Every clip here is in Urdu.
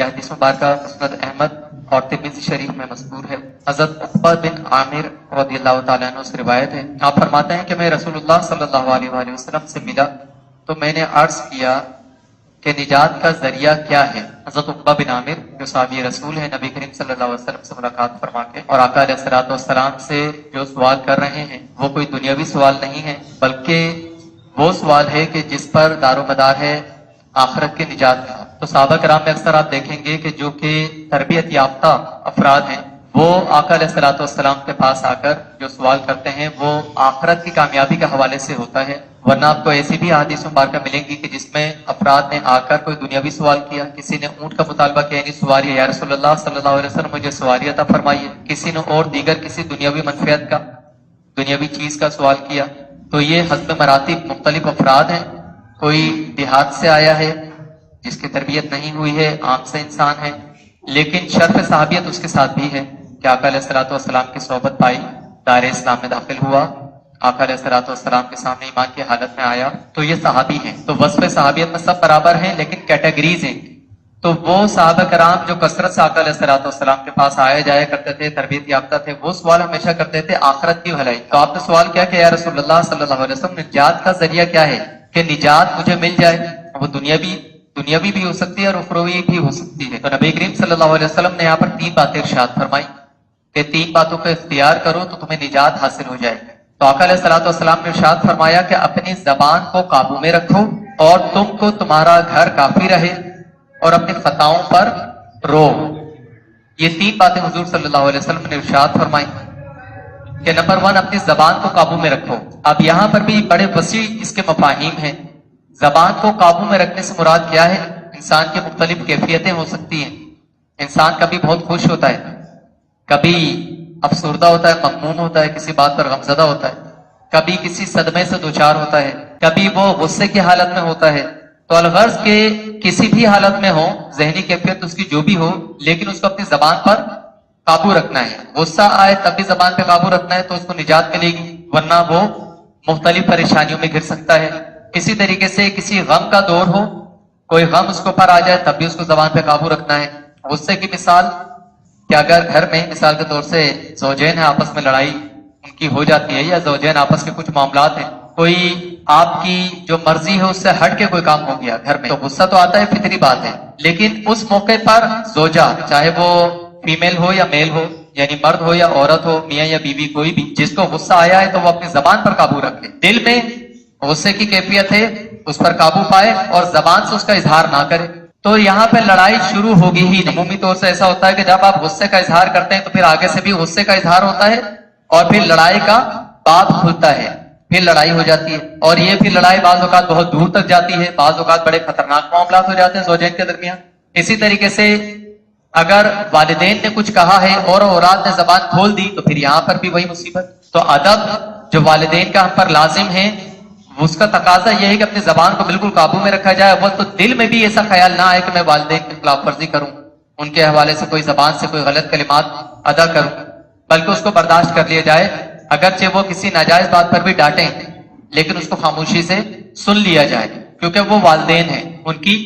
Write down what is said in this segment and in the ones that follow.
یہ حدیث مبارکہ مسند احمد اور ترمذی شریف میں مذکور ہے۔ حضرت عقبہ بن عامر رضی اللہ تعالیٰ عنہ سے روایت ہے، آپ فرماتے ہیں کہ میں رسول اللہ صلی اللہ علیہ وآلہ وسلم سے ملا تو میں نے عرض کیا کہ نجات کا ذریعہ کیا ہے۔ حضرت عقبہ بن عامر جو صحابی رسول ہے، نبی کریم صلی اللہ علیہ وسلم سے ملاقات فرما کے اور آقا علیہ الصلوۃ والسلام سے جو سوال کر رہے ہیں وہ کوئی دنیاوی سوال نہیں ہے، بلکہ وہ سوال ہے کہ جس پر دار و مدار ہے آخرت کے نجات کا۔ تو صحابہ کرام میں اکثر آپ دیکھیں گے کہ جو کہ تربیت یافتہ افراد ہیں وہ آقا علیہ الصلوۃ والسلام کے پاس آ کر جو سوال کرتے ہیں وہ آخرت کی کامیابی کے حوالے سے ہوتا ہے، ورنہ آپ کو ایسی بھی احادیث مبارکہ ملیں گی کہ جس میں افراد نے آ کر کوئی دنیاوی سوال کیا، کسی نے اونٹ کا مطالبہ کیا یعنی سواری، یا رسول اللہ صلی اللہ علیہ وسلم مجھے سواری عطا فرمائیے، کسی نے اور دیگر کسی دنیاوی منفعت کا، دنیاوی چیز کا سوال کیا۔ تو یہ حسب مراتب مختلف افراد ہیں، کوئی دیہات سے آیا ہے جس کی تربیت نہیں ہوئی ہے، عام سے انسان ہے، لیکن شرف صحابیت اس کے ساتھ بھی ہے کہ آقا علیہ الصلوۃ والسلام کی صحبت پائی، دار اسلام میں داخل ہوا، آقا علیہ الصلوۃ والسلام کے سامنے ایمان کی حالت میں آیا، تو یہ صحابی ہیں۔ تو وصف صحابیت میں سب برابر ہیں لیکن کیٹیگریز ہیں۔ تو وہ صحابہ کرام جو کثرت سے آقا علیہ الصلوۃ والسلام کے پاس آیا جایا کرتے تھے، تربیت یافتہ تھے، وہ سوال ہمیشہ کرتے تھے آخرت کی بھلائی۔ تو آپ نے سوال کیا کہ یا رسول اللہ صلی اللہ علیہ وسلم نجات کا ذریعہ کیا ہے کہ نجات مجھے مل جائے، وہ دنیاوی بھی ہو سکتی ہے اور اخروی بھی ہو سکتی ہے۔ تو نبی کریم صلی اللہ علیہ وسلم نے یہاں پر 3 باتیں ارشاد فرمائی کہ 3 باتوں کا اختیار کرو تو تمہیں نجات حاصل ہو جائے گی۔ تو آقا علیہ الصلوۃ والسلام نے ارشاد فرمایا کہ اپنی زبان کو قابو میں رکھو اور تم کو تمہارا گھر کافی رہے اور اپنی خطاؤں پر رو۔ یہ 3 باتیں حضور صلی اللہ علیہ وسلم نے ارشاد فرمائی کہ نمبر 1 اپنی زبان کو قابو میں رکھو۔ اب یہاں پر بھی بڑے وسیع اس کے مفاہیم ہیں۔ زبان کو قابو میں رکھنے سے مراد کیا ہے؟ انسان کی مختلف کیفیتیں ہو سکتی ہیں۔ انسان کبھی بہت خوش ہوتا ہے، کبھی افسردہ ہوتا ہے، مغموم ہوتا ہے، کسی بات پر غمزدہ ہوتا ہے، کبھی کسی صدمے سے دوچار ہوتا ہے، کبھی وہ غصے کی حالت میں ہوتا ہے۔ تو الغرض کے کسی بھی حالت میں ہو، ذہنی کیفیت اس کی جو بھی ہو، لیکن اس کو اپنی زبان پر قابو رکھنا ہے۔ غصہ آئے تب بھی زبان پہ قابو رکھنا ہے تو اس کو نجات ملے گی، ورنہ وہ مختلف پریشانیوں میں گر سکتا ہے۔ اسی طریقے سے کسی غم کا دور ہو، کوئی غم اس کو پر آ جائے تب بھی اس کو زبان پہ قابو رکھنا ہے۔ غصے کی مثال کہ اگر گھر میں مثال کے طور سے زوجین ہیں، آپس میں لڑائی ان کی ہو جاتی ہے، یا زوجین آپس کے کچھ معاملات ہیں، کوئی آپ کی جو مرضی ہے اس سے ہٹ کے کوئی کام ہو گیا گھر میں، تو غصہ تو آتا ہے، فطری بات ہے، لیکن اس موقع پر زوجہ چاہے وہ فیمیل ہو یا میل ہو، یعنی مرد ہو یا عورت ہو، میاں یا بیوی، کوئی بھی جس کو غصہ آیا ہے تو وہ اپنی زبان پر قابو رکھے، دل میں غصے کی کیفیت ہے اس پر قابو پائے اور زبان سے اس کا اظہار نہ کرے۔ تو یہاں پہ لڑائی شروع ہوگی ہی نہیں۔ عمومی طور سے ایسا ہوتا ہے کہ جب آپ غصے کا اظہار کرتے ہیں تو پھر آگے سے بھی غصے کا اظہار ہوتا ہے اور پھر لڑائی کا باب کھلتا ہے، پھر لڑائی ہو جاتی ہے، اور یہ پھر لڑائی بعض اوقات بہت دور تک جاتی ہے، بعض اوقات بڑے خطرناک معاملات ہو جاتے ہیں زوجین کے درمیان۔ اسی طریقے سے اگر والدین نے کچھ کہا ہے اور اولاد نے زبان کھول دی تو پھر یہاں پر بھی وہی مصیبت۔ تو ادب جو والدین کا ہم پر لازم ہے، اس کا تقاضا یہ ہے کہ اپنی زبان کو بالکل قابو میں رکھا جائے، وہ تو دل میں بھی ایسا خیال نہ آئے کہ میں والدین کی خلاف ورزی کروں، ان کے حوالے سے کوئی زبان سے کوئی غلط کلمات ادا کروں، بلکہ اس کو برداشت کر لیا جائے، اگرچہ وہ کسی ناجائز بات پر بھی ڈانٹیں لیکن اس کو خاموشی سے سن لیا جائے، کیونکہ وہ والدین ہیں، ان کی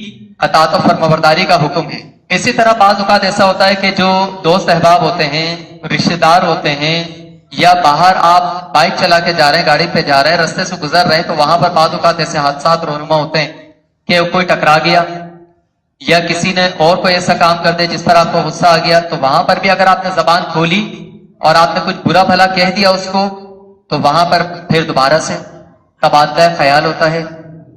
اطاعت و فرمانبرداری کا حکم ہے۔ اسی طرح بعض اوقات ایسا ہوتا ہے کہ جو دوست احباب ہوتے ہیں، رشتہ دار ہوتے ہیں، یا باہر آپ بائک چلا کے جا رہے ہیں، گاڑی پہ جا رہے ہیں، رستے سے گزر رہے ہیں، تو وہاں پر بعض اوقات ایسے حادثات رونما ہوتے ہیں کہ کوئی ٹکرا گیا یا کسی نے اور کوئی ایسا کام کر دے جس پر آپ کو غصہ آ گیا، تو وہاں پر بھی اگر آپ نے زبان کھولی اور آپ نے کچھ برا بھلا کہہ دیا اس کو، تو وہاں پر پھر دوبارہ سے تبادلہ خیال ہوتا ہے،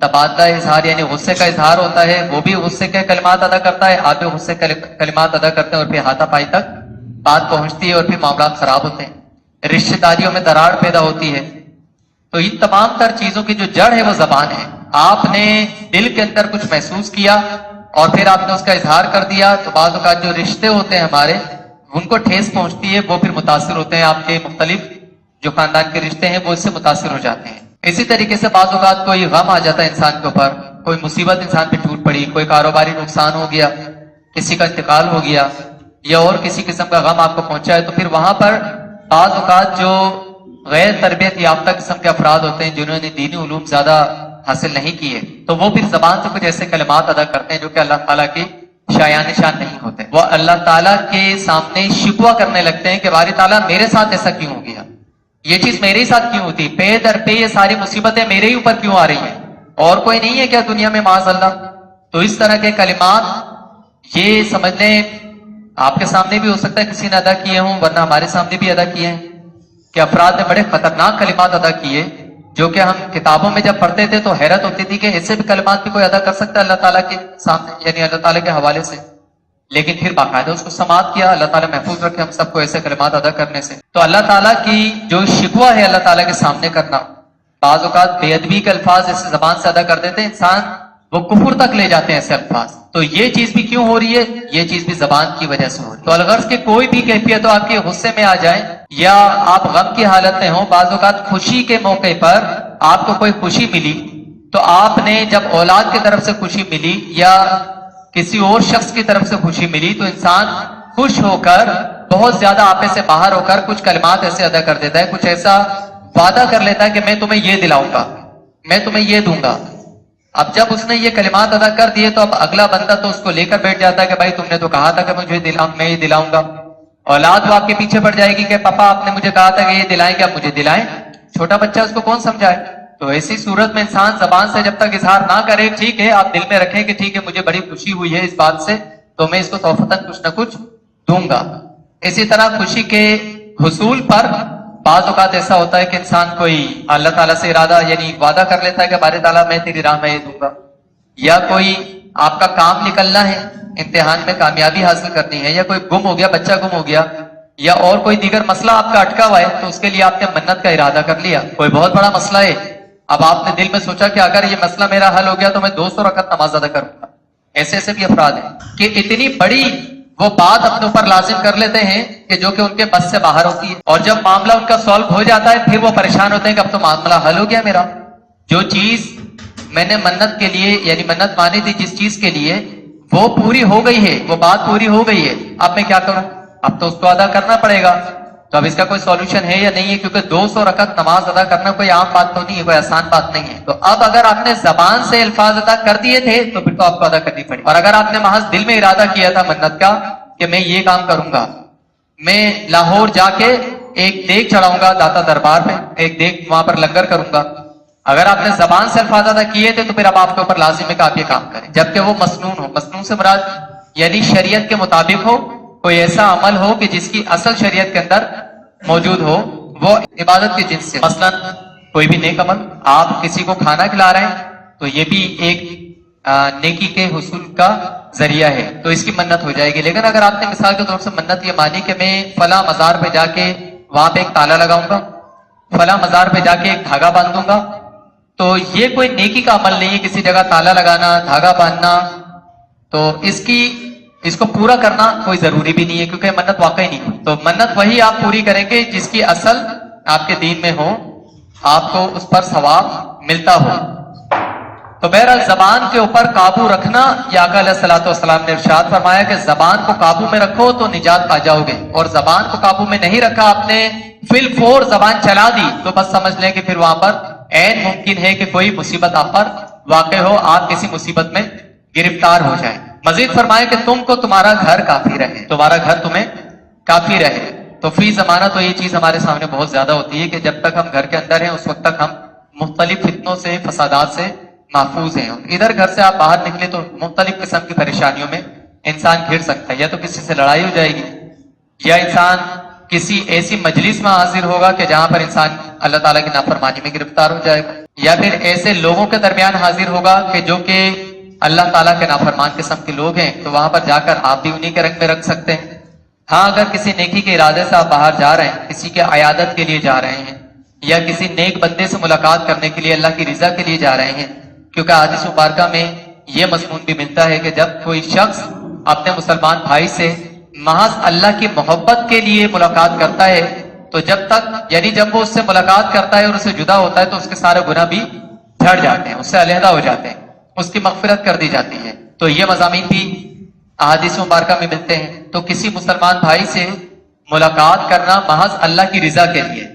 تبادلہ اظہار یعنی غصے کا اظہار ہوتا ہے، وہ بھی غصے کے کلمات ادا کرتا ہے، آپ بھی غصے کے کلمات ادا کرتے ہیں، اور پھر ہاتھا پائی تک بات پہنچتی ہے اور پھر معاملات خراب ہوتے ہیں، رشتہ داریوں میں دراڑ پیدا ہوتی ہے۔ تو ان تمام تر چیزوں کی جو جڑ ہے وہ زبان ہے۔ آپ نے دل کے اندر کچھ محسوس کیا اور پھر آپ نے اس کا اظہار کر دیا، تو بعض اوقات جو رشتے ہوتے ہیں ہمارے، ان کو ٹھیس پہنچتی ہے، وہ پھر متاثر ہوتے ہیں، آپ کے مختلف جو خاندان کے رشتے ہیں وہ اس سے متاثر ہو جاتے ہیں۔ اسی طریقے سے بعض اوقات کوئی غم آ جاتا ہے انسان کے اوپر، کوئی مصیبت انسان پہ ٹوٹ پڑی، کوئی کاروباری نقصان ہو گیا، کسی کا انتقال ہو گیا، یا اور کسی قسم کا غم آپ کو پہنچا ہے، تو پھر وہاں پر بعض اوقات جو غیر تربیت یافتہ قسم کے افراد ہوتے ہیں، جنہوں نے دینی علوم زیادہ حاصل نہیں کیے، تو وہ پھر زبان سے کچھ ایسے کلمات ادا کرتے ہیں جو کہ اللہ تعالیٰ کی شایان شان نہیں ہوتے، وہ اللہ تعالیٰ کے سامنے شکوہ کرنے لگتے ہیں کہ باری تعالیٰ میرے ساتھ ایسا کیوں ہو گیا، یہ چیز میرے ساتھ کیوں ہوتی، پے در پے یہ ساری مصیبتیں میرے ہی اوپر کیوں آ رہی ہیں، اور کوئی نہیں ہے کیا دنیا میں معاذ اللہ؟ تو اس طرح کے کلمات یہ سمجھ لیں آپ کے سامنے بھی ہو سکتا ہے کسی نے ادا کیے ہوں، ورنہ ہمارے سامنے بھی ادا کیے ہیں کہ افراد نے بڑے خطرناک کلمات ادا کیے جو کہ ہم کتابوں میں جب پڑھتے تھے تو حیرت ہوتی تھی کہ ایسے بھی کلمات بھی کوئی ادا کر سکتا ہے اللہ تعالیٰ کے سامنے، یعنی اللہ تعالیٰ کے حوالے سے، لیکن پھر باقاعدہ اس کو سماعت کیا، اللہ تعالیٰ محفوظ رکھے ہم سب کو ایسے کلمات ادا کرنے سے۔ تو اللہ تعالیٰ کی جو شکوہ ہے اللہ تعالیٰ کے سامنے کرنا، بعض اوقات بے ادبی کے الفاظ ایسے زبان سے ادا کر دیتے ہیں انسان، وہ کفر تک لے جاتے ہیں ایسے الفاظ، تو یہ چیز بھی کیوں ہو رہی ہے؟ یہ چیز بھی زبان کی وجہ سے ہو رہی ہے۔ تو الغرض کہ کوئی بھی کیفیت ہو، آپ کے غصے میں آ جائے یا آپ غم کی حالت میں ہوں، بعض اوقات خوشی کے موقع پر آپ کو کوئی خوشی ملی، تو آپ نے جب اولاد کی طرف سے خوشی ملی یا کسی اور شخص کی طرف سے خوشی ملی تو انسان خوش ہو کر بہت زیادہ آپے سے باہر ہو کر کچھ کلمات ایسے ادا کر دیتا ہے، کچھ ایسا وعدہ کر لیتا ہے کہ میں تمہیں یہ دلاؤں گا، میں تمہیں یہ دوں گا۔ اب جب اس نے یہ کلمات ادا کر دیے تو اب اگلا بندہ تو اس کو لے کر بیٹھ جاتا ہے کہ بھائی تم نے تو کہا تھا کہ میں یہ دلاؤں گا۔ اولاد وہ آپ کے پیچھے پڑ جائے گی کہ پاپا آپ نے مجھے کہا تھا کہ یہ دلائیں کہ اب مجھے دلائیں، چھوٹا بچہ اس کو کون سمجھائے؟ تو ایسی صورت میں انسان زبان سے جب تک اظہار نہ کرے، ٹھیک ہے آپ دل میں رکھیں کہ ٹھیک ہے مجھے بڑی خوشی ہوئی ہے اس بات سے تو میں اس کو توفتاً کچھ نہ کچھ دوں گا۔ اسی طرح خوشی کے حصول پر بعض اوقات ایسا ہوتا ہے کہ انسان کوئی اللہ تعالیٰ سے ارادہ یعنی وعدہ کر لیتا ہے کہ بارے تعالیٰ میں تیری راہ میں یہ دوں گا، یا کوئی آپ کا کام نکلنا ہے، امتحان میں کامیابی حاصل کرنی ہے، یا کوئی گم ہو گیا، بچہ گم ہو گیا، یا اور کوئی دیگر مسئلہ آپ کا اٹکا ہوا ہے تو اس کے لیے آپ نے منت کا ارادہ کر لیا، کوئی بہت بڑا مسئلہ ہے، اب آپ نے دل میں سوچا کہ اگر یہ مسئلہ میرا حل ہو گیا تو میں 200 رکعت نماز ادا کروں گا۔ ایسے ایسے بھی افراد ہیں کہ اتنی بڑی وہ بات اپنے اوپر لازم کر لیتے ہیں کہ جو کہ ان کے بس سے باہر ہوتی ہے، اور جب معاملہ ان کا سالو ہو جاتا ہے پھر وہ پریشان ہوتے ہیں کہ اب تو معاملہ حل ہو گیا میرا، جو چیز میں نے منت کے لیے یعنی منت مانی تھی جس چیز کے لیے وہ پوری ہو گئی ہے، وہ بات پوری ہو گئی ہے، اب میں کیا کروں؟ اب تو اس کو ادا کرنا پڑے گا۔ تو اب اس کا کوئی سولوشن ہے یا نہیں ہے؟ کیونکہ 200 رکعت نماز ادا کرنا کوئی عام بات تو نہیں ہے، کوئی آسان بات نہیں ہے۔ تو اب اگر آپ نے زبان سے الفاظ ادا کر دیے تھے تو پھر تو آپ کو ادا کرنی پڑی، اور اگر آپ نے محض دل میں ارادہ کیا تھا منت کا کہ میں یہ کام کروں گا، میں لاہور جا کے ایک دیگ چڑھاؤں گا داتا دربار میں، ایک دیگ وہاں پر لنگر کروں گا، اگر آپ نے زبان سے الفاظ ادا کیے تھے تو پھر اب آپ کے اوپر لازم ہے کہ آپ یہ کام کریں، جبکہ وہ مسنون ہو۔ مسنون سے مراد یعنی شریعت کے مطابق ہو، کوئی ایسا عمل ہو کہ جس کی اصل شریعت کے اندر موجود ہو، وہ عبادت کے جنس سے، مثلا کوئی بھی نیک عمل، آپ کسی کو کھانا کھلا رہے ہیں تو یہ بھی ایک نیکی کے حصول کا ذریعہ ہے، تو اس کی منت ہو جائے گی۔ لیکن اگر آپ نے مثال کے طور سے منت یہ مانی کہ میں فلاں مزار پہ جا کے وہاں پہ ایک تالا لگاؤں گا، فلاں مزار پہ جا کے ایک دھاگا باندھوں گا، تو یہ کوئی نیکی کا عمل نہیں ہے، کسی جگہ تالا لگانا، دھاگا باندھنا، تو اس کو پورا کرنا کوئی ضروری بھی نہیں ہے کیونکہ منت واقعی نہیں ہوئی۔ تو منت وہی آپ پوری کریں گے جس کی اصل آپ کے دین میں ہو، آپ کو اس پر ثواب ملتا ہو۔ تو بہرحال زبان کے اوپر قابو رکھنا، یا آقا علیہ الصلوۃ والسلام نے ارشاد فرمایا کہ زبان کو قابو میں رکھو تو نجات پا جاؤ گے، اور زبان کو قابو میں نہیں رکھا، آپ نے فی الفور زبان چلا دی تو بس سمجھ لیں کہ پھر وہاں پر عین ممکن ہے کہ کوئی مصیبت آپ پر واقع ہو، آپ کسی مصیبت میں گرفتار ہو جائیں۔ مزید فرمایا کہ تم کو تمہارا گھر کافی رہے، تمہارا گھر تمہیں کافی رہے۔ تو فی زمانہ تو یہ چیز ہمارے سامنے بہت زیادہ ہوتی ہے کہ جب تک ہم گھر کے اندر ہیں اس وقت تک ہم مختلف فتنوں سے، فسادات سے محفوظ ہیں۔ ادھر گھر سے آپ باہر نکلے تو مختلف قسم کی پریشانیوں میں انسان گھر سکتا ہے، یا تو کسی سے لڑائی ہو جائے گی، یا انسان کسی ایسی مجلس میں حاضر ہوگا کہ جہاں پر انسان اللہ تعالیٰ کی نافرمانی میں گرفتار ہو جائے گا، یا پھر ایسے لوگوں کے درمیان حاضر ہوگا کہ جو کہ اللہ تعالیٰ کے نافرمان قسم کے لوگ ہیں، تو وہاں پر جا کر آپ بھی انہی کے رنگ میں رکھ سکتے ہیں۔ ہاں اگر کسی نیکی کے ارادے سے آپ باہر جا رہے ہیں، کسی کے عیادت کے لیے جا رہے ہیں، یا کسی نیک بندے سے ملاقات کرنے کے لیے اللہ کی رضا کے لیے جا رہے ہیں، کیونکہ حدیث مبارکہ میں یہ مضمون بھی ملتا ہے کہ جب کوئی شخص اپنے مسلمان بھائی سے محض اللہ کی محبت کے لیے ملاقات کرتا ہے تو جب تک یعنی جب وہ اس سے ملاقات کرتا ہے اور اس سے جدا ہوتا ہے تو اس کے سارے گناہ بھی جھڑ جاتے ہیں، اس سے علیحدہ ہو جاتے ہیں، اس کی مغفرت کر دی جاتی ہے۔ تو یہ مضامین بھی احادیث مبارکہ میں ملتے ہیں۔ تو کسی مسلمان بھائی سے ملاقات کرنا محض اللہ کی رضا کے لیے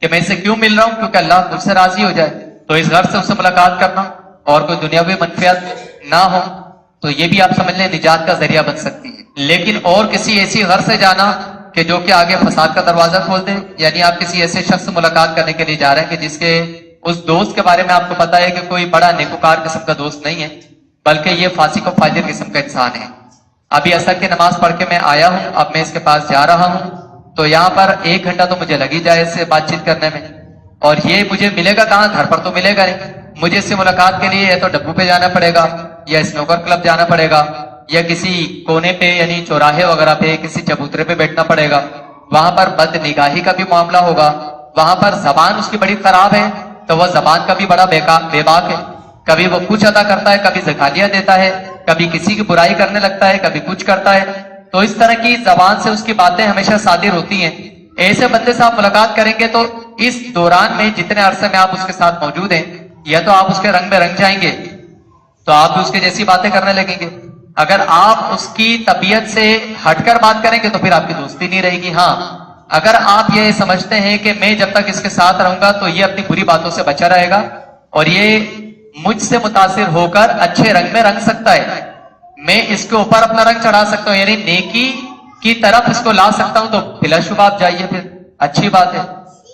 کہ میں اس سے کیوں مل رہا ہوں، کیونکہ اللہ مجھ سے راضی ہو جائے، تو اس غرض سے اس سے ملاقات کرنا اور کوئی دنیاوی منفعت نہ ہو، تو یہ بھی آپ سمجھ لیں نجات کا ذریعہ بن سکتی ہے. لیکن اور کسی ایسی غرض سے جانا کہ جو کہ آگے فساد کا دروازہ کھول دے، یعنی آپ کسی ایسے شخص سے ملاقات کرنے کے لیے جا رہے ہیں کہ جس کے اس دوست کے بارے میں آپ کو پتا ہے کہ کوئی بڑا نیکوکار قسم کا دوست نہیں ہے، بلکہ یہ فاسق و فاجر قسم کا انسان ہے. ابھی عصر کی نماز پڑھ کے میں آیا ہوں، اب میں اس کے پاس جا رہا ہوں، تو یہاں پر 1 گھنٹہ تو مجھے لگ ہی جائے اس سے بات چیت کرنے میں، اور یہ مجھے ملے گا کہاں؟ گھر پر تو ملے گا نہیں. مجھے اس سے ملاقات کے لیے یا تو ڈبو پہ جانا پڑے گا، یا اسنوکر کلب جانا پڑے گا، یا کسی کونے پہ یعنی چوراہے وغیرہ پہ کسی چبوترے پہ بیٹھنا پڑے گا. وہاں پر بد نگاہی کا بھی معاملہ ہوگا، وہاں پر زبان اس کی بڑی خراب ہے تو وہ زبان کا بھی بڑا بے باک ہے. کبھی وہ کچھ ادا کرتا ہے، کبھی زکالیاں دیتا ہے، کبھی کسی کی برائی کرنے لگتا ہے، کبھی کچھ کرتا ہے. تو اس طرح کی زبان سے اس کی باتیں ہمیشہ صادر ہوتی ہیں. ایسے بندے سے آپ ملاقات کریں گے تو اس دوران میں جتنے عرصے میں آپ اس کے ساتھ موجود ہیں، یا تو آپ اس کے رنگ میں رنگ جائیں گے تو آپ بھی اس کے جیسی باتیں کرنے لگیں گے. اگر آپ اس کی طبیعت سے ہٹ کر بات کریں گے تو پھر آپ کی دوستی نہیں رہے گی. ہاں اگر آپ یہ سمجھتے ہیں کہ میں جب تک اس کے ساتھ رہوں گا تو یہ اپنی بری باتوں سے بچا رہے گا اور یہ مجھ سے متاثر ہو کر اچھے رنگ میں رنگ سکتا ہے، میں اس کے اوپر اپنا رنگ چڑھا سکتا ہوں، یعنی نیکی کی طرف اس کو لا سکتا ہوں، تو بلا شبہ آپ جائیے. پھر اچھی بات ہے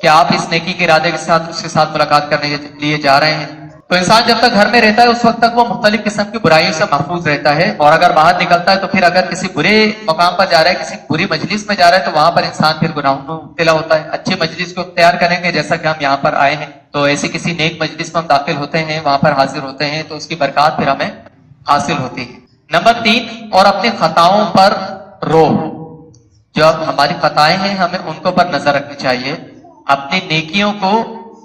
کہ آپ اس نیکی کے ارادے کے ساتھ اس کے ساتھ ملاقات کرنے کے لیے جا رہے ہیں. تو انسان جب تک گھر میں رہتا ہے اس وقت تک وہ مختلف قسم کی برائیوں سے محفوظ رہتا ہے، اور اگر باہر نکلتا ہے تو پھر اگر کسی برے مقام پر جا رہا ہے، کسی بری مجلس میں جا رہا ہے، تو وہاں پر انسان پھر گناہوں میں مبتلا ہوتا ہے. اچھی مجلس کو اختیار کریں گے جیسا کہ ہم یہاں پر آئے ہیں، تو ایسی کسی نیک مجلس میں ہم داخل ہوتے ہیں، وہاں پر حاضر ہوتے ہیں تو اس کی برکات پھر ہمیں حاصل ہوتی ہے. نمبر 3، اور اپنی خطاؤں پر رو. جو اب ہماری خطائیں ہیں ہمیں ان کو پر نظر رکھنی چاہیے. اپنی نیکیوں کو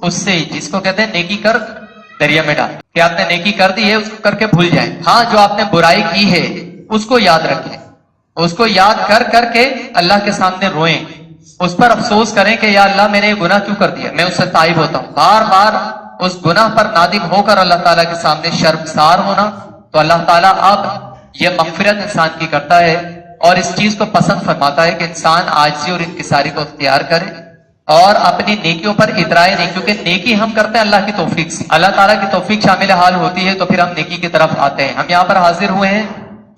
اس سے، جس کو کہتے ہیں نیکی کر دریا میں ڈال، کہ آپ نے نیکی کر دی ہے اس کو کر کے بھول جائیں. ہاں جو آپ نے برائی کی ہے اس کو یاد رکھیں، اس کو یاد کر کر کے اللہ کے سامنے روئیں، اس پر افسوس کریں کہ یا اللہ میں نے یہ گناہ کیوں کر دیا، میں اس سے تائب ہوتا ہوں. بار بار اس گناہ پر نادم ہو کر اللہ تعالیٰ کے سامنے شرمسار ہونا، تو اللہ تعالیٰ اب یہ مغفرت انسان کی کرتا ہے اور اس چیز کو پسند فرماتا ہے کہ انسان عاجزی اور انکساری کو اختیار کرے اور اپنی نیکیوں پر اترائے نہیں. کیونکہ نیکی ہم کرتے ہیں اللہ کی توفیق سے، اللہ تعالیٰ کی توفیق شامل حال ہوتی ہے تو پھر ہم نیکی کی طرف آتے ہیں. ہم یہاں پر حاضر ہوئے ہیں،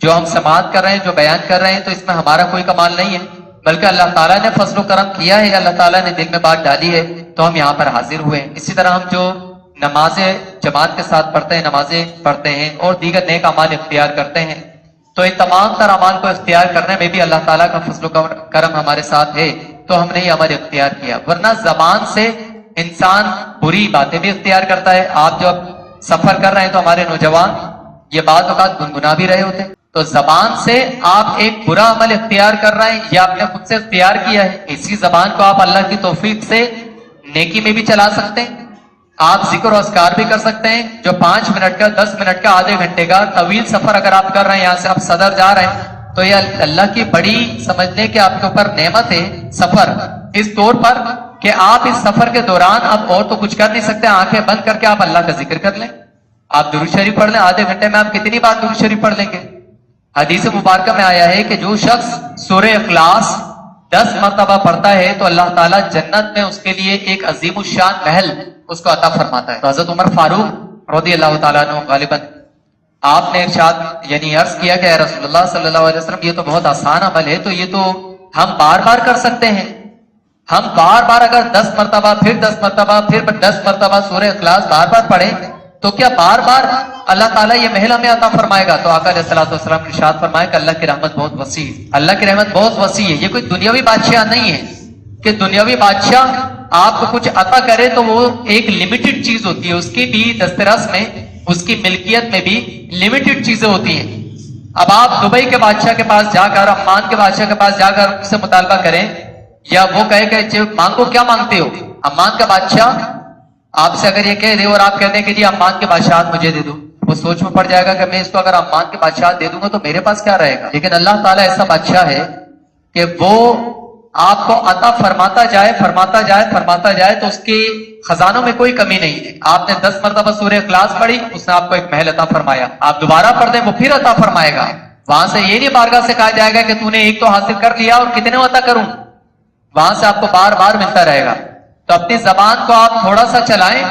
جو ہم سماعت کر رہے ہیں، جو بیان کر رہے ہیں، تو اس میں ہمارا کوئی کمال نہیں ہے، بلکہ اللہ تعالیٰ نے فضل و کرم کیا ہے، اللہ تعالیٰ نے دل میں بات ڈالی ہے تو ہم یہاں پر حاضر ہوئے ہیں. اسی طرح ہم جو نمازیں جماعت کے ساتھ پڑھتے ہیں، نمازیں پڑھتے ہیں اور دیگر نیک اعمال اختیار کرتے ہیں، تو ان تمام تر اعمال کو اختیار کرنے میں بھی اللہ تعالیٰ کا فضل و کرم ہمارے ساتھ ہے تو ہم نے یہ عمل اختیار کیا. ورنہ زبان سے انسان بری باتیں بھی اختیار کرتا ہے. آپ جو اب سفر کر رہے ہیں تو ہمارے نوجوان یہ بعض اوقات گنگنا بھی رہے ہوتے ہیں، تو زبان سے آپ ایک برا عمل اختیار کر رہے ہیں یا آپ نے خود سے اختیار کیا ہے. اسی زبان کو آپ اللہ کی توفیق سے نیکی میں بھی چلا سکتے ہیں. آپ ذکر و اذکار بھی کر سکتے ہیں. جو 5 منٹ کا، 10 منٹ کا، آدھے گھنٹے کا طویل سفر اگر آپ کر رہے ہیں، یہاں سے آپ صدر جا رہے ہیں، تو یہ اللہ کی بڑی سمجھ لیں کہ آپ کے اوپر نعمت ہے سفر، اس طور پر کہ آپ اس سفر کے دوران اب اور تو کچھ کر نہیں سکتے، آنکھیں بند کر کے آپ اللہ کا ذکر کر لیں، آپ درود شریف پڑھ لیں. آدھے گھنٹے میں آپ کتنی بار درود شریف پڑھ لیں گے؟ حدیث مبارکہ میں آیا ہے کہ جو شخص سورہ اخلاص 10 مرتبہ پڑھتا ہے تو اللہ تعالیٰ جنت میں اس کے لیے ایک عظیم الشان محل اس کو عطا فرماتا ہے. تو حضرت عمر فاروق رضی اللہ تعالیٰ عنہ غالباً آپ نے ارشاد یعنی عرض کیا کہ اے رسول اللہ صلی اللہ علیہ وسلم، یہ تو بہت آسان عمل ہے، تو یہ تو ہم بار بار کر سکتے ہیں. ہم بار بار اگر 10 مرتبہ پھر 10 مرتبہ پھر 10 مرتبہ سورہ اخلاص بار بار پڑھیں تو کیا بار بار اللہ تعالیٰ یہ محل ہمیں عطا فرمائے گا؟ تو آقا علیہ الصلوۃ والسلام نے ارشاد فرمایا کہ اللہ کی رحمت بہت وسیع ہے. اللہ کی رحمت بہت وسیع ہے. یہ کوئی دنیاوی بادشاہ نہیں ہے کہ دنیاوی بادشاہ آپ کو کچھ عطا کرے تو وہ ایک لمیٹڈ چیز ہوتی ہے، اس کی بھی دسترس میں، اس کی ملکیت میں بھی لمیٹڈ چیزیں ہوتی ہیں. اب آپ دبئی کے بادشاہ کے پاس جا کر، عمان کے بادشاہ کے پاس جا کر اس سے مطالبہ کریں یا وہ کہے کہ مانگو، کیا مانگتے ہو؟ عمان کا بادشاہ آپ سے اگر یہ کہہ دے اور آپ کہتے ہیں کہ جی عمان کے بادشاہت مجھے دے دو، وہ سوچ میں پڑ جائے گا کہ میں اس کو اگر عمان کے بادشاہت دے دوں گا تو میرے پاس کیا رہے گا. لیکن اللہ تعالیٰ ایسا بادشاہ ہے کہ وہ آپ کو عطا فرماتا جائے فرماتا جائے فرماتا جائے، تو اس کے خزانوں میں کوئی کمی نہیں ہے. آپ نے 10 مرتبہ سورہ اخلاص پڑھی، اس نے آپ کو ایک محل عطا فرمایا. آپ دوبارہ پڑھ دیں وہ پھر عطا فرمائے گا. وہاں سے یہ نہیں بارگاہ سے کہا جائے گا کہ تو نے ایک تو حاصل کر لیا اور کتنے عطا کروں، وہاں سے آپ کو بار بار ملتا رہے گا. تو اپنی زبان کو آپ تھوڑا سا چلائیں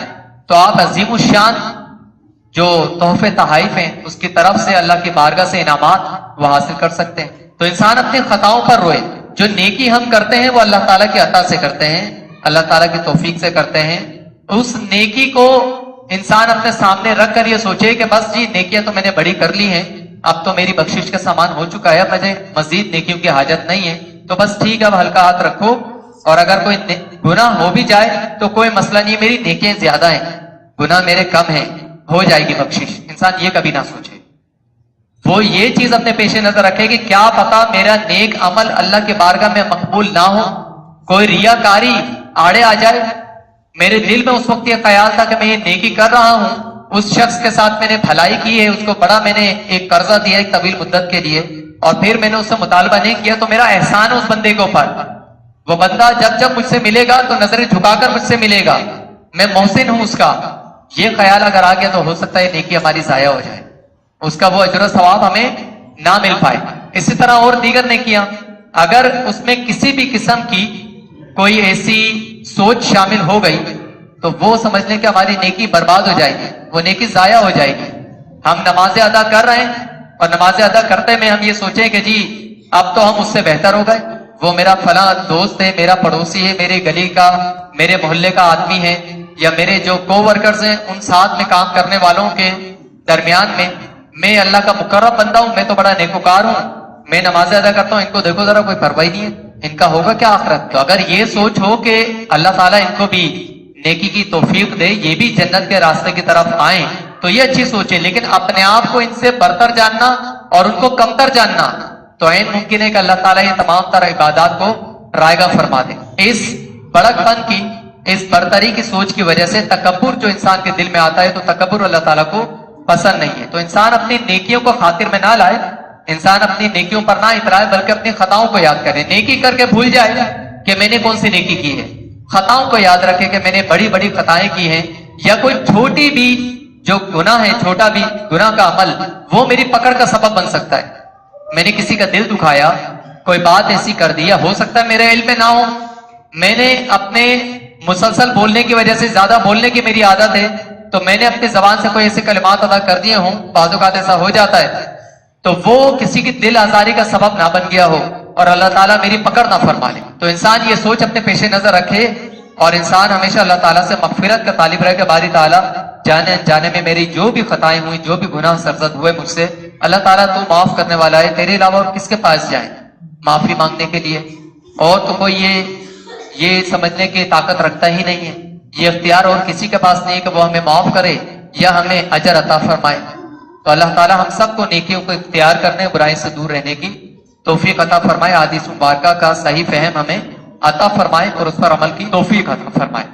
تو آپ عظیم الشان جو تحفے تحائف ہیں اس کی طرف سے اللہ کی بارگاہ سے انعامات وہ حاصل کر سکتے ہیں. تو انسان اپنی خطاؤں پر روئے. جو نیکی ہم کرتے ہیں وہ اللہ تعالیٰ کی عطا سے کرتے ہیں, اللہ تعالیٰ کی توفیق سے کرتے ہیں. اس نیکی کو انسان اپنے سامنے رکھ کر یہ سوچے کہ بس جی نیکیاں تو میں نے بڑی کر لی ہیں, اب تو میری بخشش کا سامان ہو چکا ہے, مجھے مزید نیکیوں کی حاجت نہیں ہے, تو بس ٹھیک ہے اب ہلکا ہاتھ رکھو, اور اگر کوئی گناہ ہو بھی جائے تو کوئی مسئلہ نہیں, میری نیکیاں زیادہ ہیں, گناہ میرے کم ہیں, ہو جائے گی بخشش. انسان یہ کبھی نہ سوچے. وہ یہ چیز اپنے پیش نظر رکھے کہ کیا پتا میرا نیک عمل اللہ کے بارگاہ میں مقبول نہ ہو, کوئی ریاکاری آڑے آ جائے. میرے دل میں اس وقت یہ خیال تھا کہ میں یہ نیکی کر رہا ہوں, اس شخص کے ساتھ میں نے بھلائی کی ہے, اس کو بڑا میں نے ایک قرضہ دیا ایک طویل مدت کے لیے, اور پھر میں نے اس سے مطالبہ نہیں کیا, تو میرا احسان ہے اس بندے کے اوپر. وہ بندہ جب جب مجھ سے ملے گا تو نظریں جھکا کر مجھ سے ملے گا, میں محسن ہوں اس کا. یہ خیال اگر آ گیا تو ہو سکتا ہے نیکی ہماری ضائع ہو جائے, اس کا وہ اجر و ثواب ہمیں نہ مل پائے. اسی طرح اور دیگر نیکیاں, اگر اس میں کسی بھی قسم کی کوئی ایسی سوچ شامل ہو گئی تو وہ سمجھ لیں کہ ہماری نیکی برباد ہو جائے گی, وہ نیکی ضائع ہو جائے گی. ہم نمازیں ادا کر رہے ہیں اور نمازیں ادا کرتے میں ہم یہ سوچیں کہ جی اب تو ہم اس سے بہتر ہو گئے, وہ میرا فلاں دوست ہے, میرا پڑوسی ہے, میرے گلی کا, میرے محلے کا آدمی ہے, یا میرے جو کو ورکرز ہیں ان ساتھ میں کام کرنے والوں کے درمیان میں اللہ کا مقرب بندہ ہوں, میں تو بڑا نیکوکار ہوں, میں نمازیں ادا کرتا ہوں, ان کو دیکھو ذرا کوئی پرواہ نہیں ہے, ان کا ہوگا کیا آخرت. تو اگر یہ سوچ ہو کہ اللہ تعالیٰ ان کو بھی نیکی کی توفیق دے, یہ بھی جنت کے راستے کی طرف آئیں, تو یہ اچھی سوچ ہے. لیکن اپنے آپ کو ان سے برتر جاننا اور ان کو کمتر جاننا, تو عین ممکن ہے کہ اللہ تعالیٰ یہ تمام طرح عبادات کو رائگاں فرما دے. اس بڑک پن کی, اس برتری کی سوچ کی وجہ سے تکبر جو انسان کے دل میں آتا ہے, تو تکبر اللہ تعالیٰ کو پسند نہیں ہے. تو انسان اپنی نیکیوں کو خاطر میں نہ لائے, انسان اپنی نیکیوں پر نہ اترائے, بلکہ اپنی خطاؤں کو یاد کرے. نیکی کر کے بھول جائے کہ میں نے کون سی نیکی کی ہے, خطاؤں کو یاد رکھے کہ میں نے بڑی بڑی خطائیں کی ہیں, یا کوئی چھوٹی بھی جو گناہ ہے, چھوٹا بھی گناہ کا عمل, وہ میری پکڑ کا سبب بن سکتا ہے. میں نے کسی کا دل دکھایا, کوئی بات ایسی کر دی, ہو سکتا ہے میرے علم میں نہ ہو, میں نے اپنے مسلسل بولنے کی وجہ سے, زیادہ بولنے کی میری عادت ہے, تو میں نے اپنی زبان سے کوئی ایسے کلمات ادا کر دیے ہوں, بعض اوقات ایسا ہو جاتا ہے, تو وہ کسی کی دل آزاری کا سبب نہ بن گیا ہو اور اللہ تعالیٰ میری پکڑ نہ فرما لے. تو انسان یہ سوچ اپنے پیش نظر رکھے, اور انسان ہمیشہ اللہ تعالیٰ سے مغفرت کا طالب رہے کہ باری تعالیٰ جانے انجانے میں میری جو بھی خطائیں ہوئی, جو بھی گناہ سرزد ہوئے مجھ سے, اللہ تعالیٰ تو معاف کرنے والا ہے, تیرے علاوہ اور کس کے پاس جائیں معافی مانگنے کے لیے, اور تو کوئی یہ سمجھنے کی طاقت رکھتا ہی نہیں ہے, یہ اختیار اور کسی کے پاس نہیں ہے کہ وہ ہمیں معاف کرے یا ہمیں اجر عطا فرمائے. تو اللہ تعالیٰ ہم سب کو نیکیوں کو اختیار کرنے, برائی سے دور رہنے کی توفیق عطا فرمائے, حدیث مبارکہ کا صحیح فہم ہمیں عطا فرمائے اور اس پر عمل کی توفیق عطا فرمائے.